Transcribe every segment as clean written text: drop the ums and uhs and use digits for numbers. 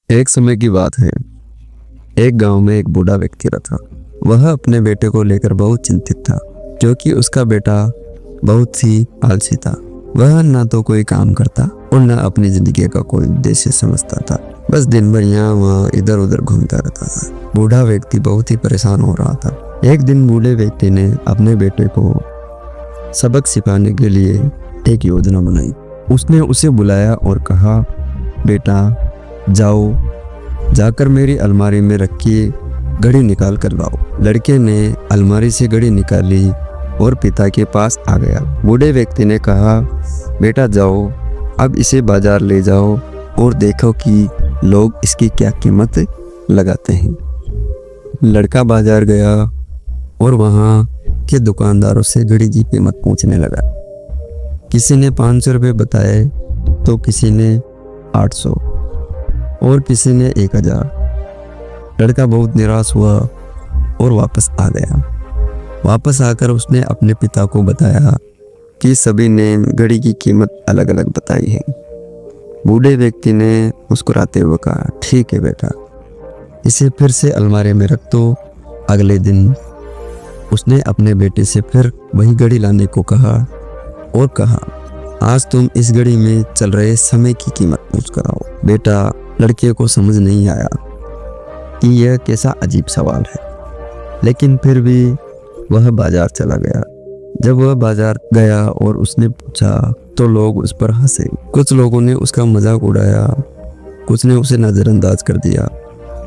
एक समय की बात है। एक गांव में एक बूढ़ा व्यक्ति रहता। वह अपने बेटे को लेकर बहुत चिंतित था, क्योंकि उसका बेटा बहुत ही आलसी था। वह न तो कोई काम करता और न अपनी जिंदगी का कोई उद्देश्य समझता था। बस दिन भर यहाँ वहाँ इधर उधर घूमता रहता था। बूढ़ा व्यक्ति बहुत ही परेशान हो रहा था। एक दिन बूढ़े व्यक्ति ने अपने बेटे को सबक सिखाने के लिए एक योजना बनाई। उसने उसे बुलाया और कहा, बेटा जाओ, जाकर मेरी अलमारी में रखी घड़ी निकाल कर लाओ। लड़के ने अलमारी से घड़ी निकाली और पिता के पास आ गया। बूढ़े व्यक्ति ने कहा, बेटा जाओ, अब इसे बाजार ले जाओ और देखो कि लोग इसकी क्या कीमत लगाते हैं। लड़का बाजार गया और वहाँ के दुकानदारों से घड़ी की कीमत पूछने लगा। किसी ने 500 रुपये बताए तो किसी ने 800 और किसी ने 1000। लड़का बहुत निराश हुआ और वापस आ गया। वापस आकर उसने अपने पिता को बताया कि सभी ने घड़ी की कीमत अलग अलग बताई है। बूढ़े व्यक्ति ने मुस्कुराते हुए कहा, ठीक है बेटा, इसे फिर से अलमारी में रख दो। अगले दिन उसने अपने बेटे से फिर वही घड़ी लाने को कहा और कहा, आज तुम इस घड़ी में चल रहे समय की कीमत पूछ कर आओ। बेटा, लड़के को समझ नहीं आया कि यह कैसा अजीब सवाल है, लेकिन फिर भी वह बाजार चला गया। जब वह बाजार गया और उसने पूछा तो लोग उस पर हंसे। कुछ लोगों ने उसका मजाक उड़ाया, कुछ ने उसे नजरअंदाज कर दिया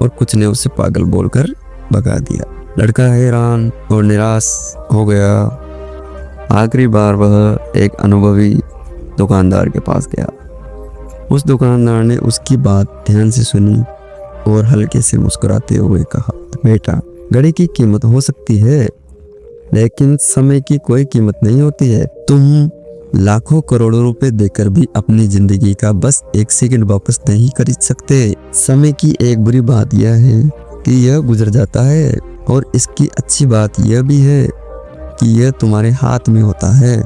और कुछ ने उसे पागल बोलकर भगा दिया। लड़का हैरान और निराश हो गया। आखिरी बार वह एक अनुभवी दुकानदार के पास गया। उस दुकानदार ने उसकी बात ध्यान से सुनी और हल्के से मुस्कुराते हुए कहा, बेटा, घड़ी की कीमत हो सकती है, लेकिन समय की कोई कीमत नहीं होती है। तुम लाखों करोड़ों रुपए देकर भी अपनी जिंदगी का बस एक सेकंड वापस नहीं खरीद सकते। समय की एक बुरी बात यह है कि यह गुजर जाता है, और इसकी अच्छी बात यह भी है कि यह तुम्हारे हाथ में होता है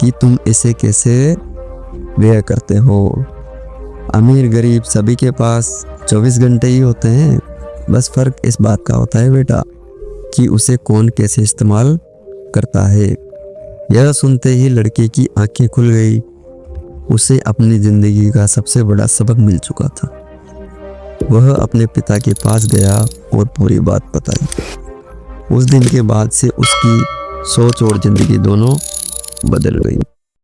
कि तुम इसे कैसे व्यय करते हो। अमीर गरीब सभी के पास 24 घंटे ही होते हैं। बस फर्क इस बात का होता है बेटा कि उसे कौन कैसे इस्तेमाल करता है। यह सुनते ही लड़के की आंखें खुल गई। उसे अपनी जिंदगी का सबसे बड़ा सबक मिल चुका था। वह अपने पिता के पास गया और पूरी बात बताई। उस दिन के बाद से उसकी सोच और जिंदगी दोनों बदल गई।